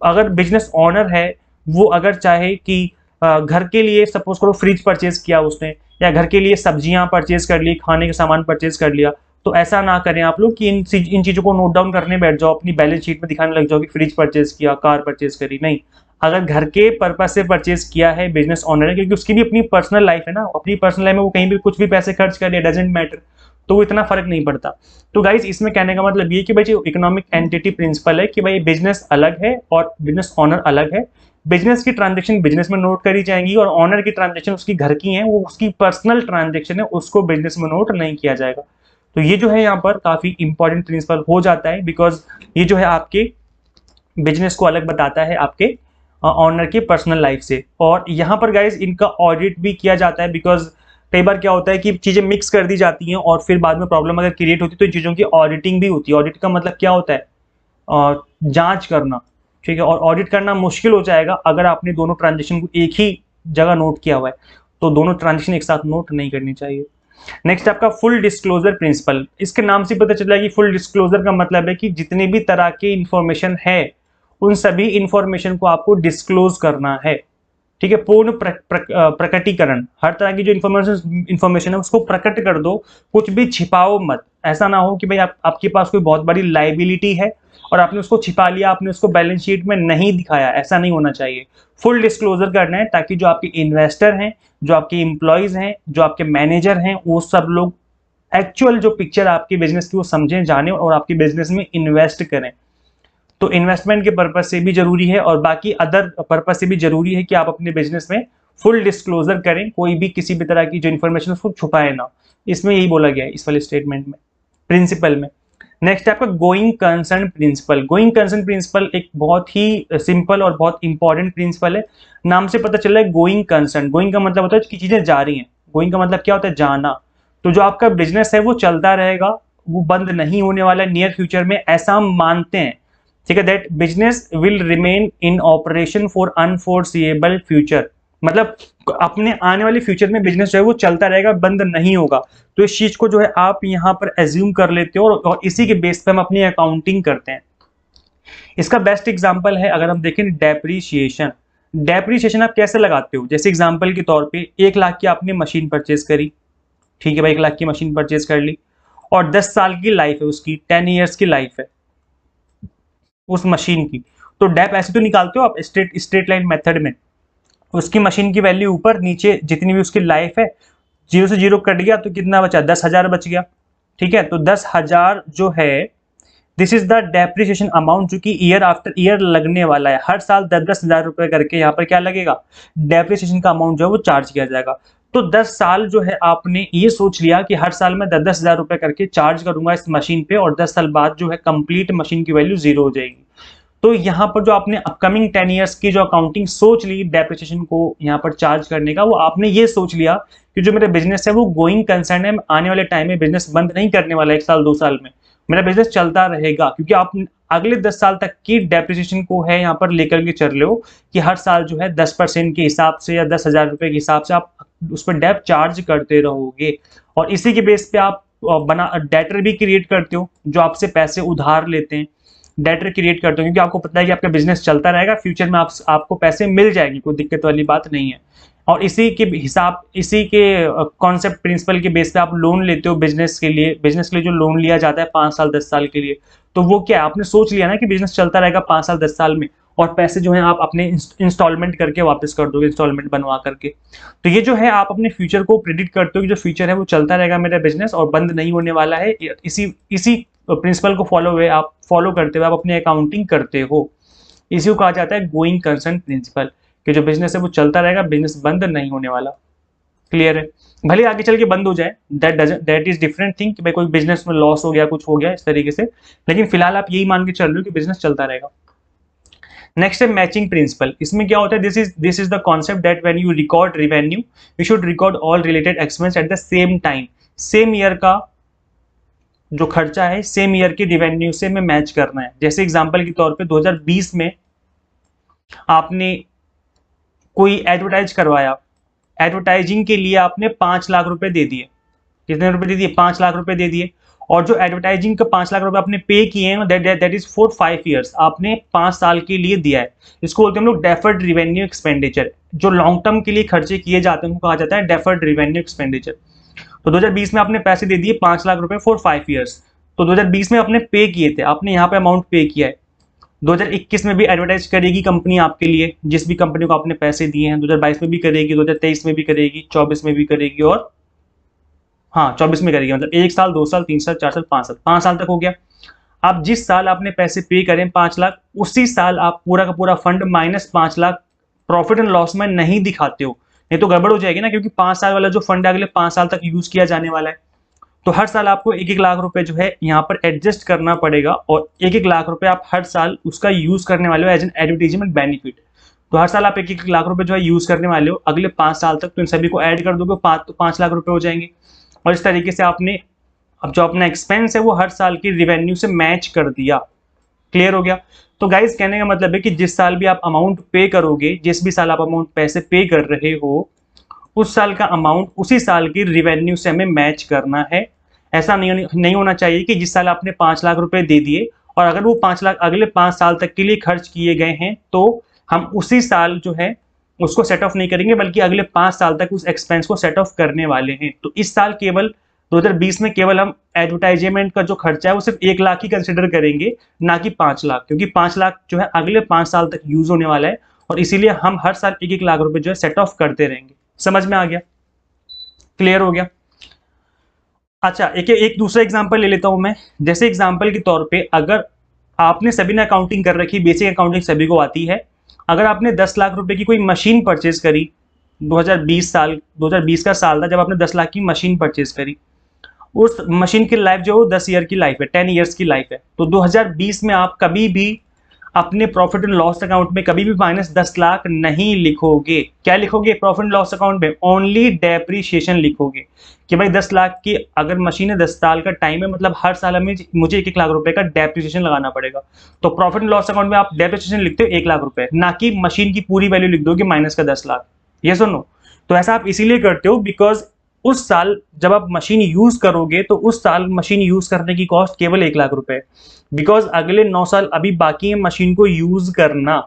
अगर बिजनेस ऑनर है, वो अगर चाहे कि घर के लिए सपोज करो फ्रिज परचेज किया उसने, या घर के लिए सब्जियां परचेज कर ली, खाने के सामान परचेज कर लिया, तो ऐसा ना करें आप लोग कि इन चीजों को नोट डाउन करने बैठ जाओ, अपनी बैलेंस शीट में दिखाने लग जाओ कि फ्रिज परचेज किया, कार परचेज करी। नहीं, अगर घर के पर्पज से परचेज किया है, बिजनेस ऑनर है, क्योंकि उसकी भी अपनी पर्सनल लाइफ है ना, अपनी पर्सनल लाइफ में वो कहीं भी कुछ भी पैसे खर्च कर ले, डजेंट मैटर, तो वो इतना फर्क नहीं पड़ता। तो गाइज इसमें कहने का मतलब ये कि भाई जो इकोनॉमिक एंटिटी प्रिंसिपल है कि भाई बिजनेस अलग है और बिजनेस ऑनर अलग है। बिजनेस की ट्रांजेक्शन बिजनेस में नोट करी जाएंगी और ऑनर की ट्रांजेक्शन उसकी घर की है, वो उसकी पर्सनल ट्रांजेक्शन है, उसको बिजनेस में नोट नहीं किया जाएगा। तो ये जो है यहाँ पर काफी इंपॉर्टेंट प्रिंसिपल हो जाता है, बिकॉज ये जो है आपके बिजनेस को अलग बताता है आपके ऑनर की पर्सनल लाइफ से। और यहाँ पर गाइज इनका ऑडिट भी किया जाता है, बिकॉज कई बार क्या होता है कि चीजें मिक्स कर दी जाती हैं और फिर बाद में प्रॉब्लम अगर क्रिएट होती है तो इन चीजों की ऑडिटिंग भी होती है। ऑडिट का मतलब क्या होता है? जांच करना, ठीक है। और ऑडिट करना मुश्किल हो जाएगा अगर आपने दोनों ट्रांजेक्शन को एक ही जगह नोट किया हुआ है, तो दोनों ट्रांजेक्शन एक साथ नोट नहीं करनी चाहिए। नेक्स्ट आपका फुल डिस्क्लोजर प्रिंसिपल। इसके नाम से पता चला कि फुल डिस्क्लोजर का मतलब है कि जितनी भी तरह की इंफॉर्मेशन है उन सभी इंफॉर्मेशन को आपको डिस्क्लोज करना है, ठीक है। पूर्ण प्रकटीकरण, हर तरह की जो इंफॉर्मेशन है उसको प्रकट कर दो, कुछ भी छिपाओ मत। ऐसा ना हो कि भाई आपके पास कोई बहुत बड़ी लाइबिलिटी है और आपने उसको छिपा लिया, आपने उसको बैलेंस शीट में नहीं दिखाया, ऐसा नहीं होना चाहिए। फुल डिस्क्लोजर करना है ताकि जो आपके इन्वेस्टर हैं, जो आपके एम्प्लॉयज हैं, जो आपके मैनेजर हैं, वो सब लोग एक्चुअल जो पिक्चर आपके बिजनेस की वो समझें, जाने और आपके बिजनेस में इन्वेस्ट करें। तो इन्वेस्टमेंट के पर्पज से भी जरूरी है और बाकी अदर पर्पज से भी जरूरी है कि आप अपने बिजनेस में फुल डिस्क्लोजर करें, कोई भी किसी भी तरह की जो इन्फॉर्मेशन उसको छुपाए ना। इसमें यही बोला गया है इस वाले स्टेटमेंट में, प्रिंसिपल में। नेक्स्ट आपका going concern principle. Going concern principle एक बहुत ही सिंपल और बहुत इंपॉर्टेंट प्रिंसिपल है। नाम से पता चल रहा है गोइंग कंसर्न। गोइंग का मतलब होता है कि चीजें जा रही हैं, गोइंग का मतलब क्या होता है? जाना। तो जो आपका बिजनेस है वो चलता रहेगा, वो बंद नहीं होने वाला है नियर फ्यूचर में, ऐसा हम मानते हैं, ठीक है। That business will remain in operation for unforeseeable future, मतलब अपने आने वाले फ्यूचर में बिजनेस जो है वो चलता रहेगा, बंद नहीं होगा। तो इस चीज को जो है आप यहाँ पर एज्यूम कर लेते हो और इसी के बेस पे हम अपनी अकाउंटिंग करते हैं। इसका बेस्ट एग्जांपल है अगर हम देखें डेप्रीशिएशन। डेप्रीशिएशन आप कैसे लगाते हो? जैसे एग्जांपल के तौर पे 1 लाख की आपने मशीन परचेज करी, ठीक है भाई, 1 लाख की मशीन परचेज कर ली और 10 साल की लाइफ है उसकी, 10 ईयर्स की लाइफ है उस मशीन की। तो डेप ऐसे तो निकालते हो आप स्ट्रेट लाइन मेथड में, उसकी मशीन की वैल्यू ऊपर नीचे जितनी भी उसकी लाइफ है, 0 से 0 कट गया तो कितना बचा? 10,000 बच गया, ठीक है। तो 10,000 जो है this is the depreciation amount, जो कि ईयर आफ्टर ईयर लगने वाला है। हर साल 10,000 रुपए करके यहाँ पर क्या लगेगा? डेप्रिसिएशन का अमाउंट जो है वो चार्ज किया जाएगा। तो 10 साल जो है आपने ये सोच लिया कि हर साल मैं 10,000 रुपए करके चार्ज करूंगा इस मशीन पे और 10 साल बाद जो है कंप्लीट मशीन की वैल्यू 0 हो जाएगी। तो यहाँ पर जो आपने अपकमिंग 10 ईयर्स की जो अकाउंटिंग सोच ली डेप्रिसिएशन को यहाँ पर चार्ज करने का, वो आपने ये सोच लिया कि जो मेरा बिजनेस है वो गोइंग कंसर्न है, आने वाले टाइम में बिजनेस बंद नहीं करने वाला, 1 साल 2 साल में मेरा बिजनेस चलता रहेगा, क्योंकि आप अगले 10 साल तक की डेप्रिसिएशन को है यहाँ पर लेकर के चल रहे हो कि हर साल जो है 10% के हिसाब से या 10,000 रुपए के हिसाब से आप उस पर डेप चार्ज करते रहोगे। और इसी के बेस पे आप बना डेटर भी क्रिएट करते हो, जो आपसे पैसे उधार लेते हैं, डेटर क्रिएट करते हो, क्योंकि आपको पता है कि आपका बिजनेस चलता रहेगा, फ्यूचर में आपको पैसे मिल जाएंगे, कोई दिक्कत वाली बात नहीं है। और इसी के कॉन्सेप्ट प्रिंसिपल के बेस पे आप लोन लेते हो बिजनेस के लिए जो लोन लिया जाता है 5 साल 10 साल के लिए। तो वो क्या है, आपने सोच लिया ना कि बिजनेस चलता रहेगा 5 साल 10 साल में, और पैसे जो है आप अपने इंस्टॉलमेंट करके वापस कर दोगे, इंस्टॉलमेंट बनवा करके। तो ये जो है आप अपने फ्यूचर को प्रिडिक्ट करते हो कि जो फ्यूचर है वो चलता रहेगा मेरा बिजनेस और बंद नहीं होने वाला है। इसी प्रिंसिपल को फॉलो करते हुए आप अपनी अकाउंटिंग करते हो। इसी को कहा जाता है गोइंग कंसर्न प्रिंसिपल, कि जो बिजनेस है वो चलता रहेगा, बिजनेस बंद नहीं होने वाला। क्लियर है? भले आगे चल के बंद हो जाए, दैट इज डिफरेंट थिंग कि भाई कोई बिजनेस में लॉस हो गया, कुछ हो गया इस तरीके से, लेकिन फिलहाल आप यही मान के चल रहे हो कि बिजनेस चलता रहेगा। नेक्स्ट है मैचिंग प्रिंसिपल। इसमें क्या होता है? This is the concept that when you record revenue you should record all related expense at the same time. Same year का जो खर्चा है सेम ईयर की रिवेन्यू से में मैच करना है। जैसे एग्जांपल के तौर पे 2020 में आपने कोई एडवर्टाइज करवाया, एडवर्टाइजिंग के लिए आपने 5 लाख रुपए दे दिए। कितने रुपए दे दिए? 5 लाख रुपए दे दिए। और जो एडवर्टाइजिंग का 5 लाख रुपए आपने पे किए हैं दैट इज फॉर 5 ईयर्स, आपने 5 साल के लिए दिया है। इसको बोलते हैं हम लोग डेफर्ड रिवेन्यू एक्सपेंडिचर। जो लॉन्ग टर्म के लिए खर्चे किए जाते हैं उनको कहा जाता है डेफर्ड रिवेन्यू एक्सपेंडिचर। तो 2020 में आपने पैसे दे दिए 5 लाख रुपए फॉर 5 ईयर्स। तो 2020 में आपने पे किए थे, आपने यहाँ पे अमाउंट पे किया है। 2021 में भी एडवर्टाइज करेगी कंपनी आपके लिए, जिस भी कंपनी को आपने पैसे दिए हैं। 2022 में भी करेगी, 2023 में भी करेगी, 24 में भी करेगी, और हाँ 24 में करेगी। मतलब 1 साल, 2 साल, 3 साल, 4 साल, 5 साल, 5 साल तक हो गया। आप जिस साल आपने पैसे पे करें 5 लाख, उसी साल आप पूरा का पूरा fund minus 5 lakh profit and loss में नहीं दिखाते हो, नहीं तो गड़बड़ हो जाएगी ना, क्योंकि 5 साल वाला जो फंड है अगले 5 साल तक यूज किया जाने वाला है। तो हर साल आपको 1-1 लाख रुपए जो है यहाँ पर एडजस्ट करना पड़ेगा, और 1-1 लाख रुपए आप हर साल उसका यूज करने वाले हो एज एन एडवर्टीजमेंट बेनिफिट। तो हर साल आप 1-1 लाख रुपए जो है यूज करने वाले हो अगले 5 साल तक। तो इन सभी को ऐड कर दोगे 5 लाख रुपए हो जाएंगे। और इस तरीके से आपने अब जो अपना एक्सपेंस है वो हर साल की रिवेन्यू से मैच कर दिया। क्लियर हो गया? तो गाइस कहने का मतलब है कि जिस साल भी आप अमाउंट पे करोगे, जिस भी साल आप अमाउंट पैसे पे कर रहे हो, उस साल का अमाउंट उसी साल की रिवेन्यू से हमें मैच करना है। ऐसा नहीं होना चाहिए कि जिस साल आपने 5 लाख रुपए दे दिए और अगर वो 5 लाख अगले 5 साल तक के लिए खर्च किए गए हैं तो हम उसी साल जो है उसको सेट ऑफ नहीं करेंगे, बल्कि अगले 5 साल तक उस एक्सपेंस को सेट ऑफ करने वाले हैं। तो इस साल केवल 2020 में केवल हम एडवर्टाइजमेंट का जो खर्चा है वो सिर्फ 1 लाख ही कंसिडर करेंगे, ना कि 5 लाख, क्योंकि 5 लाख जो है अगले 5 साल तक यूज होने वाला है, और इसीलिए हम हर साल 1-1 लाख रुपए जो है सेट ऑफ करते रहेंगे। समझ में आ गया? क्लियर हो गया? अच्छा, एक दूसरा एग्जांपल ले लेता हूं मैं। जैसे एग्जांपल के तौर पे अगर आपने सभी ने अकाउंटिंग कर रखी, बेसिक अकाउंटिंग सभी को आती है। अगर आपने 10 लाख रुपए की कोई मशीन परचेज करी, 2020 का साल था जब आपने 10 लाख की मशीन परचेज करी। उस मशीन की लाइफ जो 10 ईयर की लाइफ है, 10 ईयर्स की लाइफ है। तो 2020 में आप कभी भी अपने प्रॉफिट एंड लॉस अकाउंट में कभी भी -10 लाख नहीं लिखोगे। क्या लिखोगे प्रॉफिट एंड लॉस अकाउंट में? ओनली डेप्रिसिएशन लिखोगे कि भाई 10 लाख की अगर मशीन है, 10 साल का टाइम है, मतलब हर साल हमें मुझे 1-1 लाख रुपए का डेप्रिसिएशन लगाना पड़ेगा। तो प्रॉफिट एंड लॉस अकाउंट में आप डेप्रिसिएशन लिखते हो 1 लाख रुपए, ना कि मशीन की पूरी वैल्यू लिख दोगे माइनस का 10 लाख। ये सुनो, तो ऐसा आप इसीलिए करते हो बिकॉज उस साल जब आप मशीन यूज करोगे तो उस साल मशीन यूज करने की कॉस्ट केवल 1 लाख रुपए, बिकॉज अगले 9 साल अभी बाकी है मशीन को यूज करना।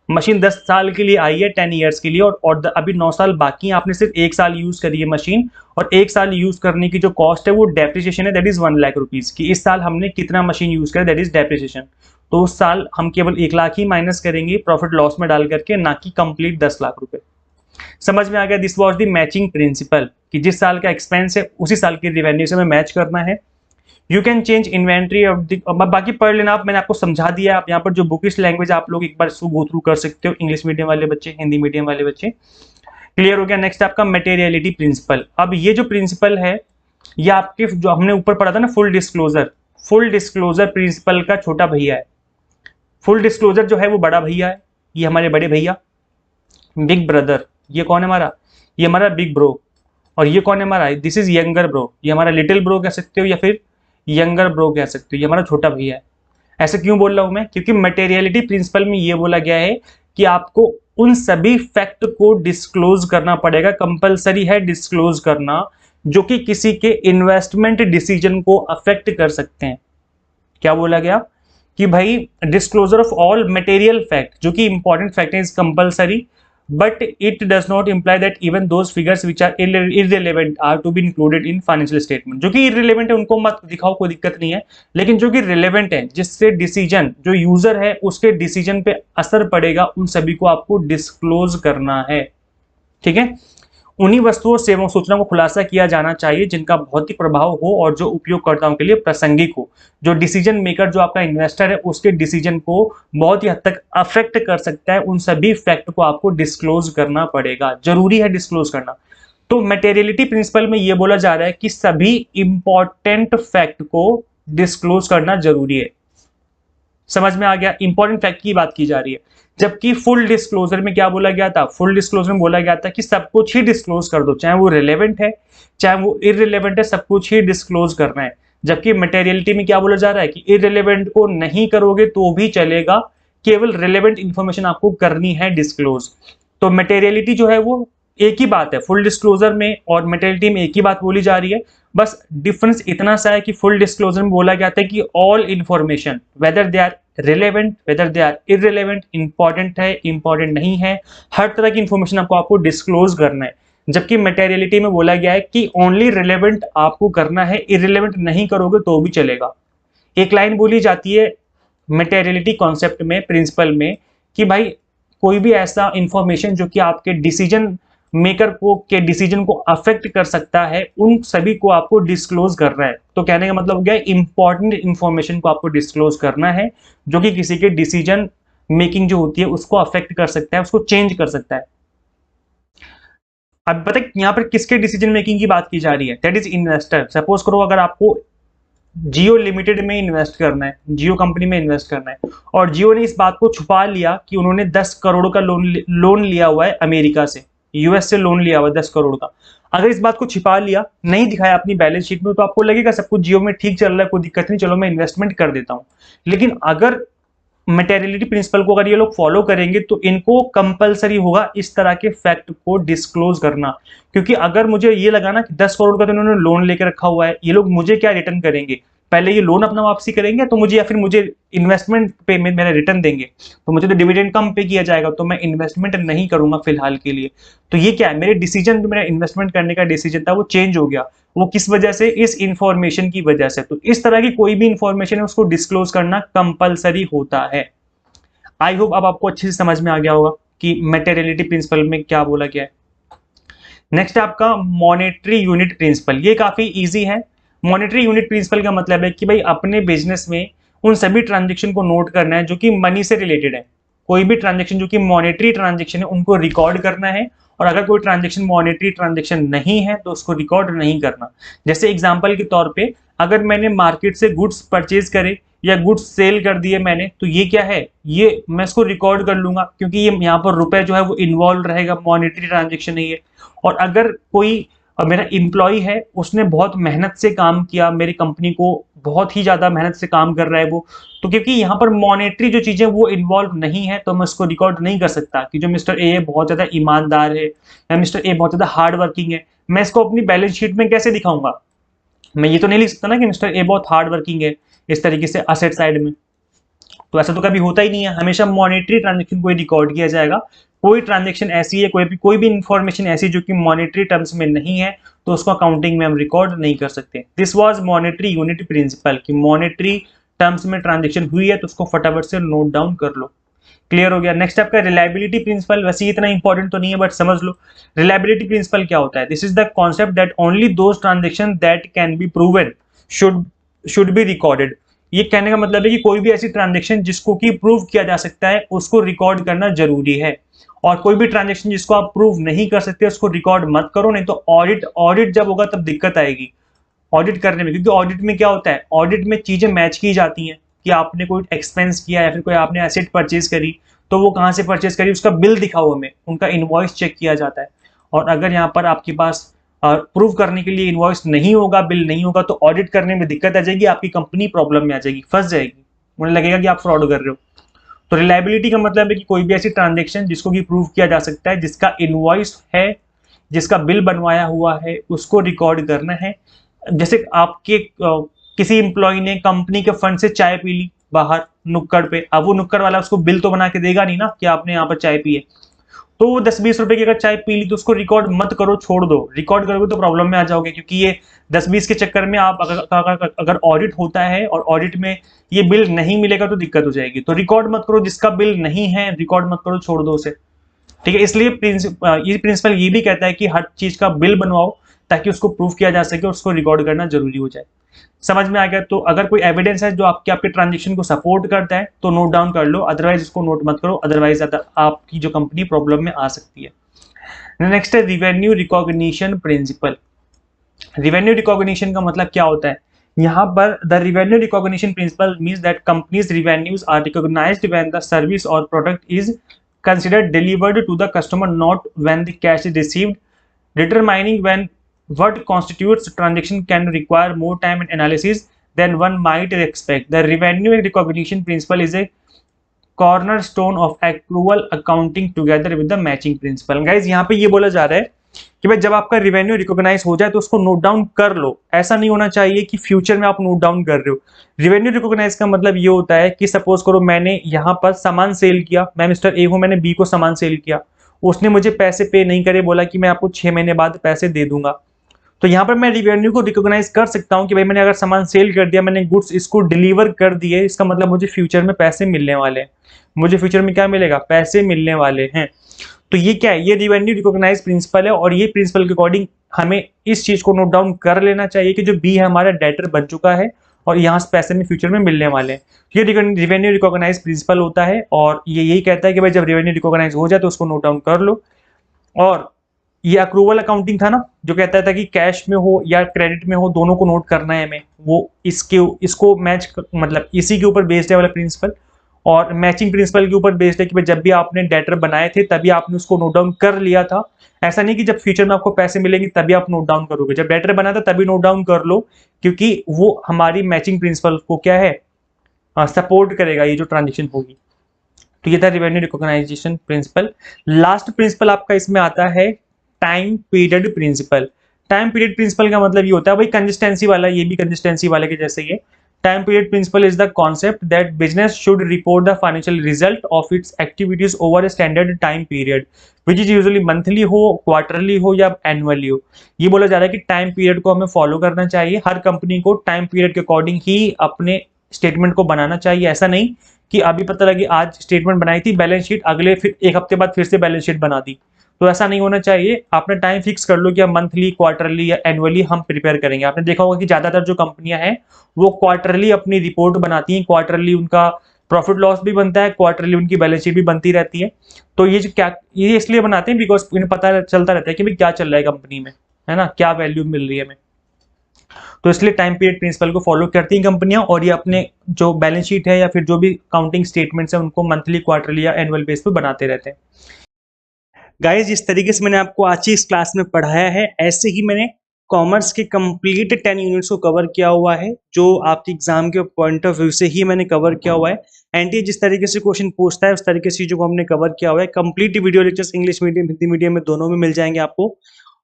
मशीन 10 साल के लिए आई है, 10 ईयर्स के लिए, और अभी 9 साल बाकी है। आपने सिर्फ 1 साल यूज करी है मशीन, और 1 साल यूज करने की जो कॉस्ट है वो डेप्रिसिएशन है, दैट इज 1 लाख रुपीज की। इस साल हमने कितना मशीन यूज करा, दैट इज डेप्रिसिएशन। तो उस साल हम केवल 1 लाख ही माइनस करेंगे प्रॉफिट लॉस में डाल करके, ना कि कंप्लीट 10 लाख रुपए। समझ में आ गया? This was the matching principal, कि जिस साल का एक्सपेंस है उसी साल की रिवेन्यू से हमें मैच करना है। You can change inventory of the, बाकी पढ़ लेना आप, मैंने आपको समझा दिया। आप यहाँ पर जो बुकिश लैंग्वेज आप लोग एक बार इसको गो थ्रू कर सकते हो, इंग्लिश मीडियम वाले बच्चे, हिंदी मीडियम वाले बच्चे। क्लियर हो गया? नेक्स्ट आपका मटेरियलिटी प्रिंसिपल। अब ये जो प्रिंसिपल है ये आपके जो हमने ऊपर पढ़ा था ना, फुल डिस्क्लोजर प्रिंसिपल का छोटा भैया है। फुल डिस्क्लोजर जो है वो बड़ा भैया है, ये हमारे बड़े भैया। बिग ब्रदर ये कौन है हमारा? ये हमारा बिग ब्रो। और ये कौन है हमारा? This is younger bro. ये हमारा लिटिल ब्रो कह सकते हो या फिर यंगर ब्रो कह सकते हो, ये हमारा छोटा भैया है। ऐसे क्यों बोल रहा हूं मैं? क्योंकि मटेरियलिटी प्रिंसिपल में ये बोला गया है कि आपको उन सभी फैक्ट को डिस्क्लोज करना पड़ेगा, कंपलसरी है डिस्क्लोज करना, जो कि किसी के इन्वेस्टमेंट डिसीजन को अफेक्ट कर सकते हैं। क्या बोला गया? कि भाई disclosure of all material fact, जो कि इंपॉर्टेंट फैक्ट है, is compulsory, but it does not imply that even those figures which are irrelevant are to be included in financial statement। जो कि irrelevant है उनको मत दिखाओ, कोई दिक्कत नहीं है, लेकिन जो कि relevant है, जिससे डिसीजन जो यूजर है उसके डिसीजन पे असर पड़ेगा, उन सभी को आपको डिस्क्लोज करना है। ठीक है? उन्हीं वस्तुओं सेवाओं सूचना को खुलासा किया जाना चाहिए जिनका भौतिक प्रभाव हो और जो उपयोगकर्ताओं के लिए प्रासंगिक हो। जो डिसीजन मेकर, जो आपका इन्वेस्टर है, उसके डिसीजन को बहुत ही हद तक अफेक्ट कर सकता है, उन सभी फैक्ट को आपको डिस्क्लोज करना पड़ेगा, जरूरी है डिस्क्लोज करना। तो मटेरियलिटी प्रिंसिपल में यह बोला जा रहा है कि सभी इंपॉर्टेंट फैक्ट को डिस्क्लोज करना जरूरी है। समझ में आ गया? इंपॉर्टेंट फैक्ट की बात की जा रही है, जबकि फुल डिस्क्लोजर में क्या बोला गया था? फुल डिस्क्लोजर में बोला गया था कि सब कुछ ही डिस्क्लोज कर दो, चाहे वो रिलेवेंट है चाहे वो इररिलेवेंट है, सब कुछ ही डिस्क्लोज करना है। जबकि मटेरियलिटी में क्या बोला जा रहा है कि इररिलेवेंट को नहीं करोगे तो भी चलेगा, केवल रिलेवेंट इंफॉर्मेशन आपको करनी है डिस्क्लोज। तो मटेरियलिटी जो है वो एक ही बात है, फुल डिस्क्लोजर में और मटेरियलिटी में एक ही बात बोली जा रही है, बस डिफरेंस इतना सा है कि फुल डिस्क्लोजर में बोला गया था कि all information whether they are relevant whether they are irrelevant, important है इंपॉर्टेंट नहीं है, हर तरह की इंफॉर्मेशन आपको डिस्क्लोज करना है। जबकि मटेरियलिटी में बोला गया है कि ओनली रिलेवेंट आपको करना है, इररिलेवेंट नहीं करोगे तो भी चलेगा। एक लाइन बोली जाती है मटेरियलिटी कॉन्सेप्ट में, प्रिंसिपल में, कि भाई कोई भी ऐसा इंफॉर्मेशन जो कि आपके डिसीजन मेकर को के डिसीजन को अफेक्ट कर सकता है, उन सभी को आपको डिस्क्लोज करना है। तो कहने का मतलब हो गया इंपॉर्टेंट इंफॉर्मेशन को आपको डिस्क्लोज करना है जो कि किसी के डिसीजन मेकिंग जो होती है उसको अफेक्ट कर सकता है, उसको चेंज कर सकता है। अब पता यहाँ पर किसके डिसीजन मेकिंग की बात की जा रही है, दैट इज इन्वेस्टर। सपोज करो अगर आपको जियो लिमिटेड में इन्वेस्ट करना है, जियो कंपनी में इन्वेस्ट करना है, और जियो ने इस बात को छुपा लिया कि उन्होंने 10 करोड़ का लोन लिया हुआ है अमेरिका से, यूएस से लोन लिया हुआ है 10 करोड़ का। अगर इस बात को छिपा लिया, नहीं दिखाया अपनी बैलेंस शीट में, तो आपको लगेगा सब कुछ जियो में ठीक चल रहा है, कोई दिक्कत नहीं, चलो मैं इन्वेस्टमेंट कर देता हूं। लेकिन अगर मटेरियलिटी प्रिंसिपल को अगर ये लोग फॉलो करेंगे तो इनको कंपलसरी होगा इस तरह के फैक्ट को डिस्क्लोज करना। क्योंकि अगर मुझे ये लगा ना कि 10 करोड़ का तो इन्होंने लोन लेकर रखा हुआ है, ये लोग मुझे क्या रिटर्न करेंगे, पहले ये लोन अपना वापसी करेंगे तो मुझे, या फिर मुझे इन्वेस्टमेंट पे मेरा रिटर्न देंगे, तो मुझे तो डिविडेंड कम पे किया जाएगा, तो मैं इन्वेस्टमेंट नहीं करूंगा फिलहाल के लिए। तो ये क्या है, मेरे डिसीजन, जो मेरा इन्वेस्टमेंट करने का डिसीजन था वो चेंज हो गया। वो किस वजह से, इस इंफॉर्मेशन की वजह से। तो इस तरह की कोई भी इंफॉर्मेशन है उसको डिस्क्लोज करना कंपलसरी होता है। आई होप अब आपको अच्छे से समझ में आ गया होगा कि मटेरियलिटी प्रिंसिपल में क्या बोला गया है। नेक्स्ट है आपका मॉनेटरी यूनिट प्रिंसिपल। ये काफी इजी है। मॉनेटरी यूनिट प्रिंसिपल का मतलब है कि भाई अपने बिजनेस में उन सभी ट्रांजेक्शन को नोट करना है जो कि मनी से रिलेटेड है। कोई भी ट्रांजेक्शन जो कि मॉनेटरी ट्रांजेक्शन है उनको रिकॉर्ड करना है, और अगर कोई ट्रांजेक्शन मॉनेटरी ट्रांजेक्शन नहीं है तो उसको रिकॉर्ड नहीं करना। जैसे एग्जांपल के तौर पे, अगर मैंने मार्केट से गुड्स परचेज करे या गुड्स सेल कर दिए मैंने, तो ये क्या है, ये मैं इसको रिकॉर्ड कर लूंगा क्योंकि ये यहाँ पर रुपए जो है वो इन्वॉल्व रहेगा, मॉनेटरी ट्रांजेक्शन नहीं है। और अगर कोई मेरा एम्प्लॉय है, उसने बहुत मेहनत से काम किया, मेरी कंपनी को बहुत ही ज्यादा मेहनत से काम कर रहा है वो, तो क्योंकि यहाँ पर मॉनेटरी जो चीजें वो इन्वॉल्व नहीं है तो मैं उसको रिकॉर्ड नहीं कर सकता कि जो मिस्टर ए बहुत ज्यादा ईमानदार है या मिस्टर ए बहुत ज्यादा हार्ड वर्किंग है। मैं इसको अपनी बैलेंस शीट में कैसे दिखाऊंगा, मैं ये तो नहीं लिख सकता ना कि मिस्टर ए बहुत हार्ड वर्किंग है इस तरीके से असेट साइड में। तो ऐसा तो कभी होता ही नहीं है, हमेशा मॉनेटरी ट्रांजेक्शन को ही रिकॉर्ड किया जाएगा। कोई ट्रांजेक्शन ऐसी है, कोई भी इंफॉर्मेशन ऐसी जो कि मॉनेटरी टर्म्स में नहीं है तो उसको अकाउंटिंग में हम रिकॉर्ड नहीं कर सकते। This was monetary unit principle कि मॉनेटरी टर्म्स में ट्रांजेक्शन हुई है तो उसको फटाफट से नोट डाउन कर लो। क्लियर हो गया। नेक्स्ट आपका रिलायबिलिटी प्रिंसिपल। वैसे ही इतना इंपॉर्टेंट तो नहीं है बट समझ लो। रिलायबिलिटी प्रिंसिपल क्या होता है, this is the concept that only those transaction that can be proven should be recorded. ये कहने का मतलब है कि कोई भी ऐसी ट्रांजेक्शन जिसको कि प्रूव किया जा सकता है उसको रिकॉर्ड करना जरूरी है, और कोई भी ट्रांजेक्शन जिसको आप प्रूव नहीं कर सकते उसको रिकॉर्ड मत करो, नहीं तो ऑडिट जब होगा तब दिक्कत आएगी ऑडिट करने में। क्योंकि ऑडिट में क्या होता है, ऑडिट में चीजें मैच की जाती हैं कि आपने कोई एक्सपेंस किया या फिर कोई आपने एसेट परचेज करी तो वो कहाँ से परचेज करी उसका बिल दिखाओ हमें, उनका इनवॉइस चेक किया जाता है। और अगर यहाँ पर आपके पास प्रूव करने के लिए इनवॉइस नहीं होगा, बिल नहीं होगा, तो ऑडिट करने में दिक्कत आ जाएगी, आपकी कंपनी प्रॉब्लम में आ जाएगी, फंस जाएगी, उन्हें लगेगा कि आप फ्रॉड कर रहे हो। तो रिलायबिलिटी का मतलब है कि कोई भी ऐसी ट्रांजेक्शन जिसको कि प्रूव किया जा सकता है, जिसका इनवॉइस है, जिसका बिल बनवाया हुआ है, उसको रिकॉर्ड करना है। जैसे आपके किसी एम्प्लॉय ने कंपनी के फंड से चाय पी ली बाहर नुक्कड़ पे, अब वो नुक्कड़ वाला उसको बिल तो बना के देगा नहीं ना कि आपने यहाँ पर चाय पी है, तो वो 10-20 रुपए की अगर चाय पी ली तो उसको रिकॉर्ड मत करो, छोड़ दो। रिकॉर्ड करोगे तो प्रॉब्लम में आ जाओगे, क्योंकि ये 10-20 के चक्कर में आप अगर ऑडिट होता है और ऑडिट में ये बिल नहीं मिलेगा तो दिक्कत हो जाएगी। तो रिकॉर्ड मत करो, जिसका बिल नहीं है रिकॉर्ड मत करो, छोड़ दो उसे, ठीक है। इसलिए ये प्रिंसिपल ये भी कहता है कि हर चीज का बिल बनवाओ ताकि उसको प्रूव किया जा सके और उसको रिकॉर्ड करना जरूरी हो जाए। समझ में आ गया। तो अगर कोई एविडेंस है जो आपके ट्रांजेक्शन को सपोर्ट करता है तो नोट डाउन कर लो, अदरवाइज इसको नोट मत करो, अदरवाइज आपकी जो कंपनी प्रॉब्लम में आ सकती है। नेक्स्ट है revenue recognition principle. Revenue recognition का मतलब क्या होता है, यहाँ पर the revenue recognition principle means that companies revenues are recognised when the service और product is considered delivered to the customer, not when the cash is received, determining when what constitutes transaction can require more time and analysis than one might expect. The revenue recognition principle is a cornerstone of accrual accounting together with the matching principle. Guys यहाँ पे ये बोला जा रहा है कि भाई जब आपका रिवेन्यू रिकॉग्नाइज हो जाए तो उसको नोट डाउन कर लो। ऐसा नहीं होना चाहिए कि फ्यूचर में आप नोट डाउन कर रहे हो। रिवेन्यू रिकॉग्नाइज का मतलब ये होता है कि सपोज करो मैंने यहाँ पर सामान सेल किया, मैं मिस्टर ए हूँ, मैंने बी को सामान सेल किया, उसने मुझे पैसे पे नहीं करे, बोला कि मैं आपको 6 महीने बाद पैसे दे दूंगा। तो यहाँ पर मैं रिवेन्यू को रिकॉग्नाइज कर सकता हूँ कि भाई मैंने अगर सामान सेल कर दिया, मैंने गुड्स इसको डिलीवर कर दिए, इसका मतलब मुझे फ्यूचर में पैसे मिलने वाले हैं। मुझे फ्यूचर में क्या मिलेगा? पैसे मिलने वाले हैं। तो ये क्या है? ये रिवेन्यू रिकॉग्नाइज प्रिंसिपल है और ये प्रिंसिपल के अकॉर्डिंग हमें इस चीज को नोट डाउन कर लेना चाहिए कि जो बी है हमारा डेटर बन चुका है और यहाँ से पैसे में फ्यूचर में मिलने वाले हैं। ये रिवेन्यू रिकॉग्नाइज प्रिंसिपल होता है और ये यही कहता है कि भाई जब रिवेन्यू रिकॉग्नाइज हो जाए तो उसको नोट डाउन कर लो। और ये अक्रूवल अकाउंटिंग था ना, जो कहता था कि कैश में हो या क्रेडिट में हो दोनों को नोट करना है हमें, वो इसको मैच मतलब इसी के ऊपर बेस्ड है वाला प्रिंसिपल। और मैचिंग प्रिंसिपल के ऊपर बेस्ड है कि भाई जब भी आपने डेटर बनाए थे तभी आपने उसको नोट डाउन कर लिया था। ऐसा नहीं कि जब फ्यूचर में आपको पैसे मिलेंगे तभी आप नोट डाउन करोगे, जब डेटर बना था तभी नोट डाउन कर लो, क्योंकि वो हमारी मैचिंग प्रिंसिपल को क्या है, सपोर्ट करेगा ये जो ट्रांजेक्शन होगी। तो ये था revenue recognisation principle. Last principle आपका इसमें आता है time period principle. Time period principle का मतलब ये होता है भाई कंसिस्टेंसी वाला, ये भी कंसिस्टेंसी वाले के जैसे ही। Time period principle is the concept that business should report the financial result of its activities over a standard time period which is usually monthly हो, क्वार्टरली हो या एनुअली हो। ये बोला जा रहा है कि टाइम पीरियड को हमें फॉलो करना चाहिए, हर कंपनी को टाइम पीरियड के अकॉर्डिंग ही अपने स्टेटमेंट को बनाना चाहिए। ऐसा नहीं कि अभी पता लगी आज स्टेटमेंट बनाई थी, बैलेंस शीट अगले फिर एक हफ्ते बाद फिर से बैलेंस शीट बना दी, तो ऐसा नहीं होना चाहिए। आपने टाइम फिक्स कर लो कि अब मंथली, क्वार्टरली या एनुअली हम प्रिपेयर करेंगे। आपने देखा होगा कि ज्यादातर जो कंपनियां हैं वो क्वार्टरली अपनी रिपोर्ट बनाती हैं, क्वार्टरली उनका प्रॉफिट लॉस भी बनता है, क्वार्टरली उनकी बैलेंस शीट भी बनती रहती है। तो ये जो क्या, ये इसलिए बनाते हैं बिकॉज इन्हें पता चलता रहता है कि भाई क्या चल रहा है कंपनी में, है ना, क्या वैल्यू मिल रही है हमें। तो इसलिए टाइम पीरियड प्रिंसिपल को फॉलो करती हैं कंपनियां और ये अपने जो बैलेंस शीट है या फिर जो भी काउंटिंग स्टेटमेंट्स है उनको मंथली, क्वार्टरली या एनुअल बेस पे बनाते रहते हैं। गाइज जिस तरीके से मैंने आपको आज की इस क्लास में पढ़ाया है, ऐसे ही मैंने कॉमर्स के कंप्लीट 10 यूनिट्स को कवर किया हुआ है, जो आपके एग्जाम के पॉइंट ऑफ व्यू से ही मैंने कवर किया हुआ है। एनटीए जिस तरीके से क्वेश्चन पूछता है उस तरीके से जो हमने कवर किया हुआ है। Complete video lectures English medium, Hindi medium में दोनों में मिल जाएंगे आपको।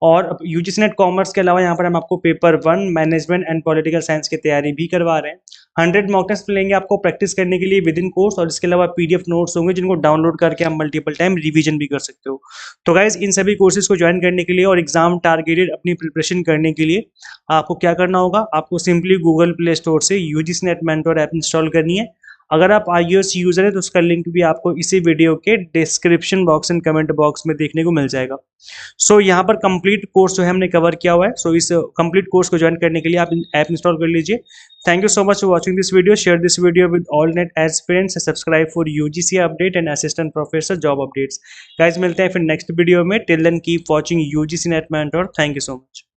और यूजीसी नेट कॉमर्स के अलावा यहाँ पर हम आपको paper 1 management and political science की तैयारी भी करवा रहे हैं। 100 मॉक टेस्ट मिलेंगे आपको प्रैक्टिस करने के लिए विद इन कोर्स, और इसके अलावा पीडीएफ नोट्स होंगे जिनको डाउनलोड करके आप मल्टीपल टाइम रिवीजन भी कर सकते हो। तो गाइज इन सभी कोर्सेज को ज्वाइन करने के लिए और एग्जाम टारगेटेड अपनी प्रिपरेशन करने के लिए आपको क्या करना होगा, आपको सिंपली गूगल प्ले स्टोर से UGC NET mentor app install करनी है। अगर आप iOS यूजर है तो उसका लिंक भी आपको इसी वीडियो के description box and comment box में देखने को मिल जाएगा। सो यहाँ पर कंप्लीट कोर्स जो है हमने कवर किया हुआ है। सो इस कंप्लीट कोर्स को ज्वाइन करने के लिए आप ऐप इंस्टॉल कर लीजिए। Thank you so much for watching this video. Share this video with all NET aspirants, subscribe for UGC update and assistant professor job updates. Guys मिलते हैं फिर नेक्स्ट वीडियो में। Till then keep watching UGC NET mentor. Thank you so much.